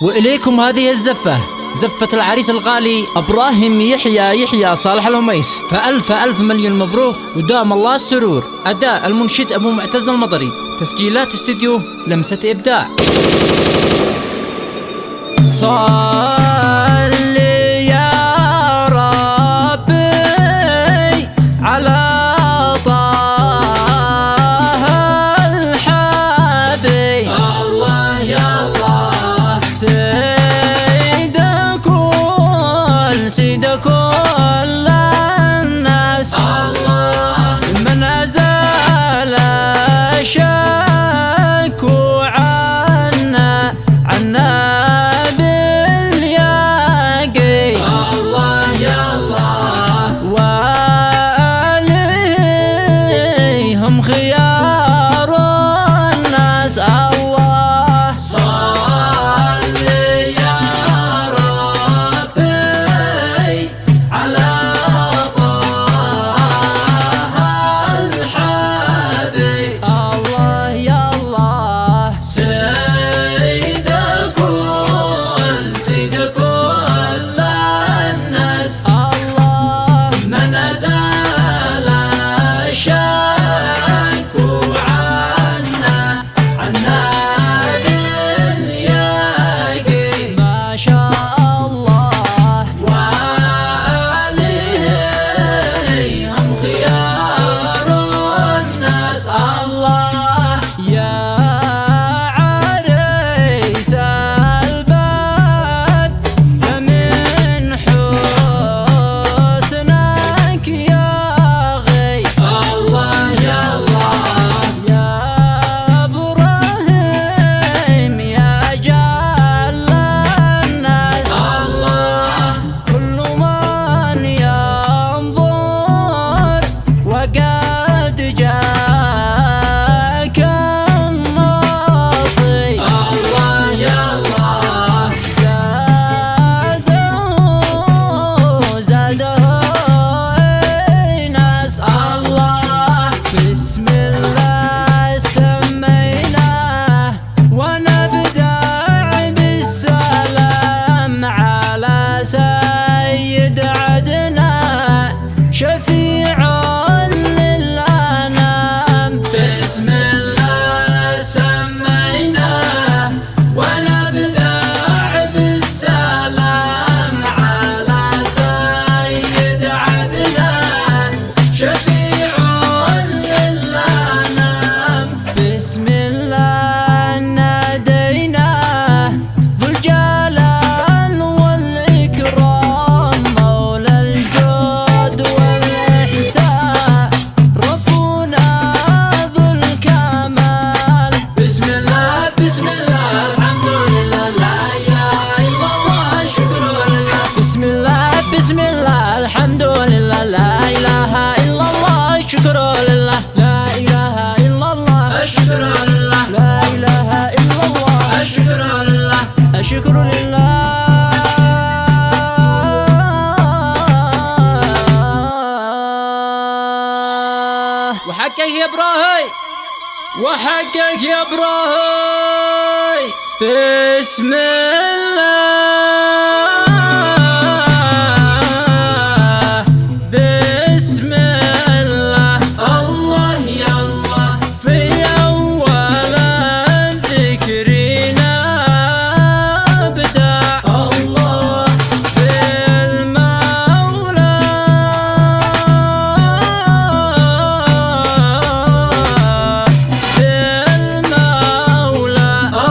وإليكم هذه الزفة، زفة العريس الغالي إبراهيم يحيى صالح الهميس، فألف ألف مليون مبروك ودام الله السرور. أداء المنشد أبو معتز المطري، تسجيلات استديو لمسة إبداع. صلي يا ربي على طه الحبيب، الله يا الله سيد كل الناس، الله من أزال الشك عنا باليقين، الله يا الله وآليهم خيار الناس، الله صلي يا ربي على طه الحبيب، الله يا الله سيد كل الناس، الله من أزال الشك عنا باليقين، ما شاء الله وآليهم خيار الناس، الله يا عريس الباب فمن حسنك يا غي، الله يا الله يا إبراهيم يا جل الناس، الله كل من ينظر وقد جاك الناصي، الله يا الله زاده ناس، الله بسم الله سميناه ونبدأ بالسلام على سيد عدنان شفيع للأنام، بسم الله سميناه ونبدأ بالسلام على سيد عدنان شفيع للأنام، بسم الله ناديناه ذو الجلال والإكرام مولى الجود والإحسان ربنا ذو الكمال، بسم الله الحمد لله لا إله إلا الله شكر لله، بسم الله الحمد لله لا إله إلا الله شكر لله، لا إله إلا الله الشكر لله، لا إله إلا الله الشكر لله، الشكر لله. وحقك يا إبراهيم، وحقك يا إبراهيم، بسم الله بسم الله، الله يا الله في أول الذكر نبدأ، الله بالمولى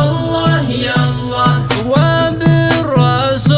الله يا الله وبالرسول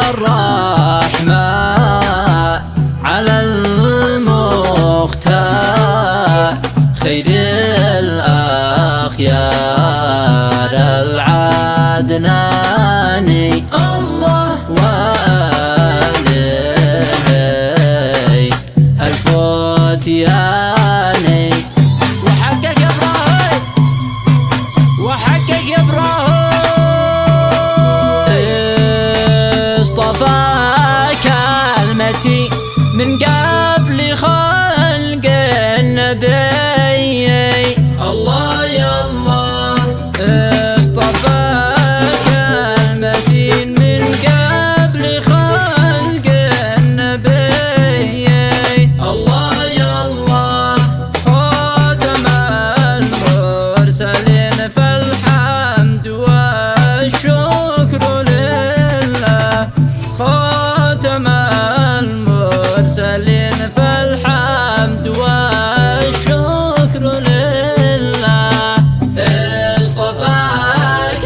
الرحمن على المختار خير الأخيار العدناني الله وآله الفتياني. وحقك يا ابراهيم وحقك يا ابراهيم اصطفاك المتين من قبل خلق النبي الله يا الله. اصطفاك المتين من قبل خلق النبي الله يا الله. خاتم المرسلين فالحمد والشكر لله. خاتم المرسلين فالحمد والشكر لله. اصطفاك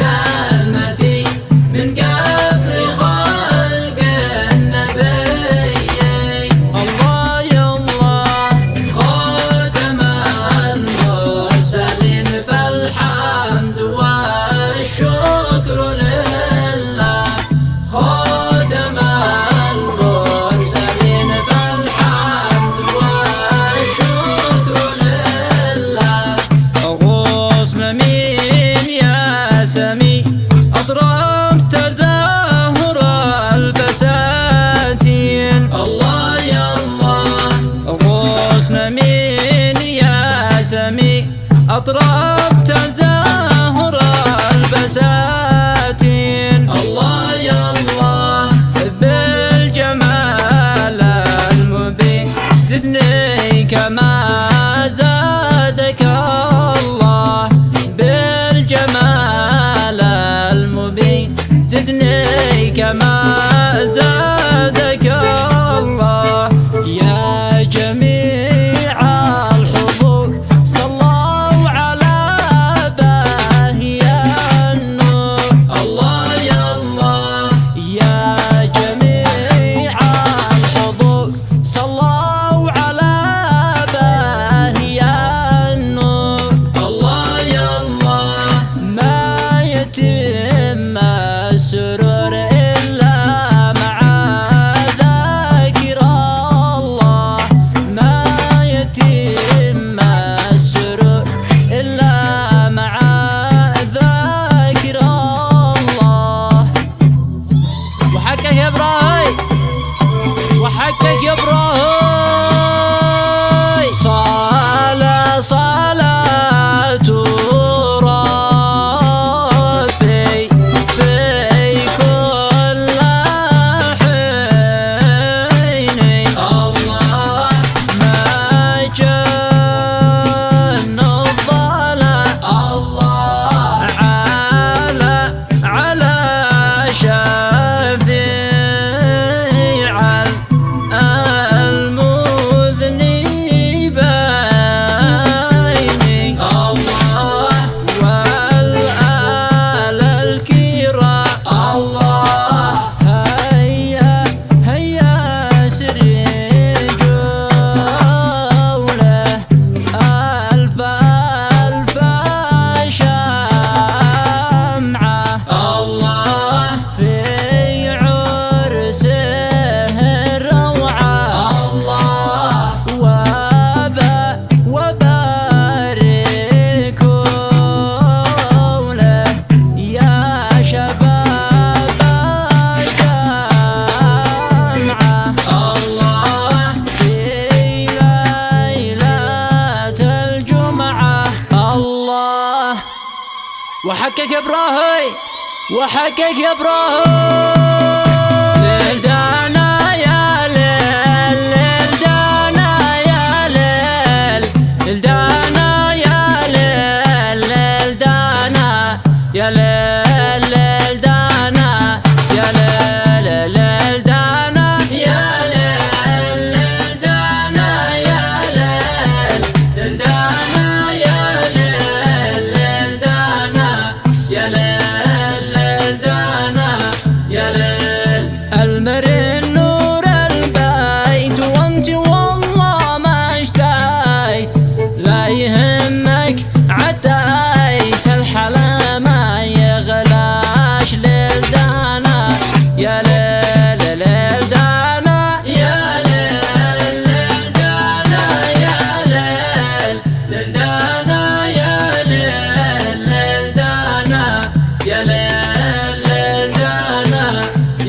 المتين من قبل خلق النبي الله يا الله. خاتم المرسلين فالحمد والشكر لله. خاتم المرسلين فالحمد والشكر لله. غصن مين يا سمي أضرب تزاهر البساتين الله يا الله. غصن مين يا سمي أضرب تزاهر البساتين الله يا الله. بالجمال المبين زدني كما زادك الله. بالجمال المبين زدني كما زادك الله. يا جميع الحضور صلوا على باهي النور الله يا الله. يا جميع الحضور صلوا على باهي النور الله يا الله. ما يتم السرور إلا مع ذاكر الله. ما يتم السرور إلا مع ذاكر الله. وحقك يا ابراهيم وحقك يا ابراهيم. صلاة ربي في كل حين الله. ما جن الظلام الله على شفيع المذنبين الله. والآل الكرام الله. هيا هيا سري جوله ألف ألف شمعة الله. في عرسه الروعة الله. وباركوا له يا شباب الجامعة الله. في ليلة الجمعة الله. وحقك يا ابراهيم وحقك يا ابراهيم. ليلدانا يا ليل ليلدانا يا ليل ليلدانا يا ليل ليلدانا يا ليل ليلدانا يا ليل ليلدانا يا ليل ليلدانا يا ليل ليلدانا يا ليل ليلدانا يا ليل ليلدانا يا ليل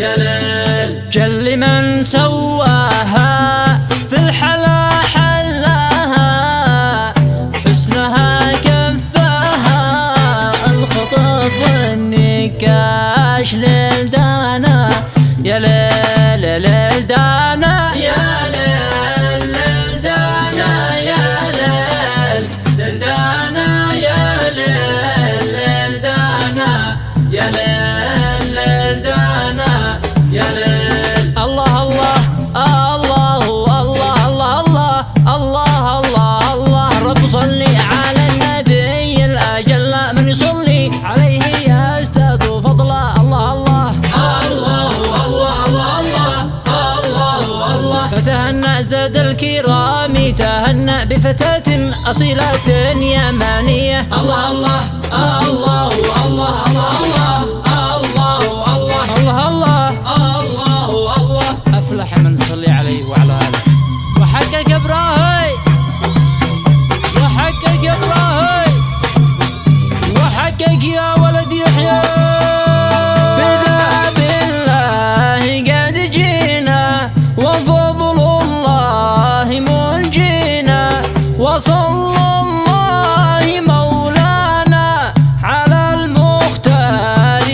يا ليل. جل من سواها في الحلا حلاها، حسنها كفاها الخطب والنكاش ليل دانا. يا ليل ليل دانا، يا ليل ليل دانا، يا ليل ليل دانا، يا ليل ليل دانا، يا ليل ليل دانا، يا ليل. الله الله الله الله الله الله الله الله. رب صلي على النبي الأجل من يصلي عليه يزداد فضلا. الله الله فتهنأ زاد الكرام، تهنأ بفتاة أصيلة يمانية. الله الله الله الله الله الله الله الله الله الله. أفلح من صلي عليه وعلى آله. وحقك إبراهيم، وحقك إبراهيم، وحقك يا ولد يحيى. بذاب الله قد جينا وفضل الله منجينا، وصلى الله مولانا على المختار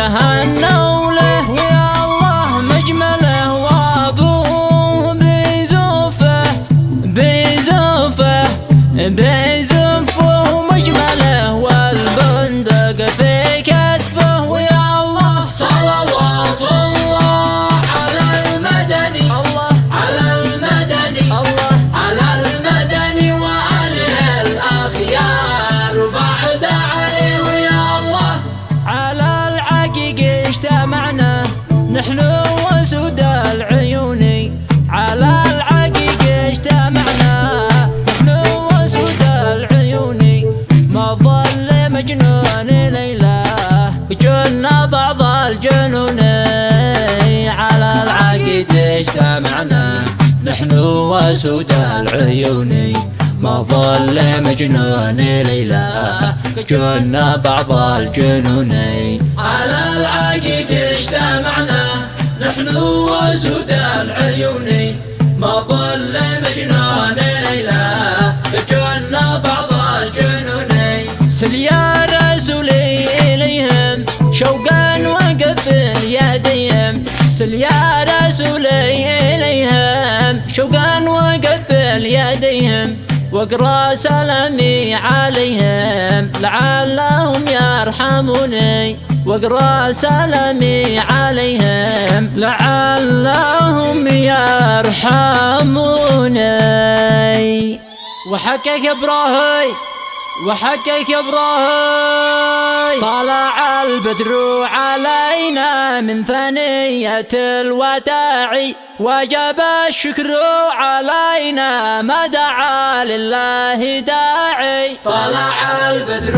له النوله ويا الله مجمله وابوه بزوفه ومجمله والبندق في كتفه ويا الله صلوات الله على المدني وآله الأخيار بعد علي ويا الله على العقيق اجتمعنا نحن وسود العيوني على العقيق اجتمعنا نحن وسود العيوني ما ظل مجنون ليلى جنا بعض الجنون على العقيق اجتمعنا نحن وسود العيوني ما ظل مجنون ليلى جنا بعض الجنون على العقيق اجتمعنا نحن وسود العيون ما ظل مجنون ليلى جنا بعض الجنون سل يا رسولي إليهم شوقا وقبل يديهم سل يا رسولي إليهم شوقا وقبل يديهم واقرأ سلامي عليهم لعلهم يرحموني واقرأ سلامي عليهم لعلهم يرحموني وحكك إبراهيم طلع البدر علينا من ثنية الوداع وجب الشكر علينا ما دعا لله داعي طلع البدر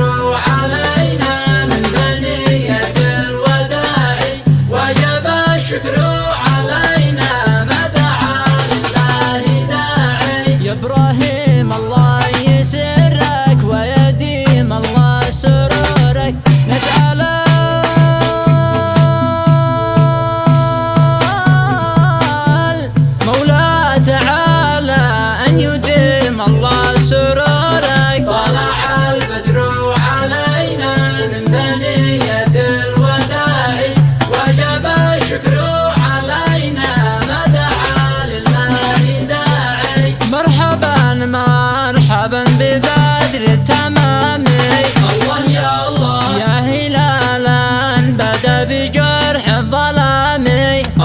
علينا من ثنية الوداع وجب الشكر علينا ما دعا لله داعي يا إبراهيم الله يسرك ويديم الله سرورك نسأل مولاه تعالى أن يديم الله سرورك طلع البدر علينا من ثنية الوداع وجب الشكر علينا ما دعا لله داعي مرحبا ببدر التمام الله يا الله يا هلالا بدا بجرح الظلام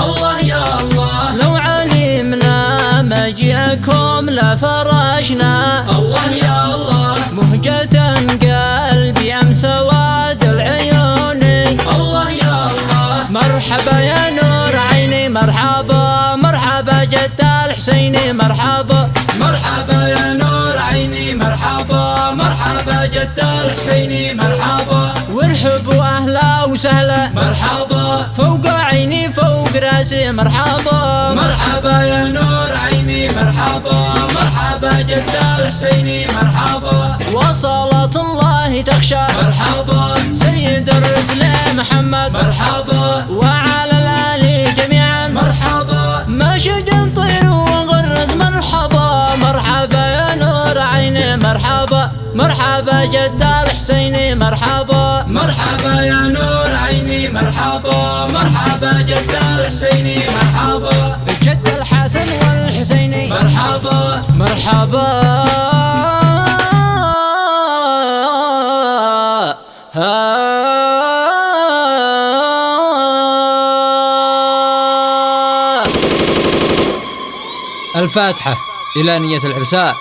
الله يا الله لو علمنا مجيئكم لفرشنا الله يا الله مهجة قلبي أم سواد العيون الله يا الله مرحبا يا نور عيني مرحبا جد الحسيني مرحبا يا نور عيني مرحبا جد الحسيني مرحبا وارحبوا أهلا وسهلا مرحبا فوق عيني فوق راسي مرحبا يا نور عيني مرحبا جد الحسيني مرحبا وصلاة الله تخشى مرحبا سيد الرسل محمد مرحبا وعلى الآل جميعا مرحبا ما شجن طير وغرد مرحبا يا نور عيني مرحبا جد الحسيني مرحبا يا نور عيني مرحبا جد الحسيني مرحبا جد الحسن والحسيني مرحبا الفاتحة إلى نية العرساء.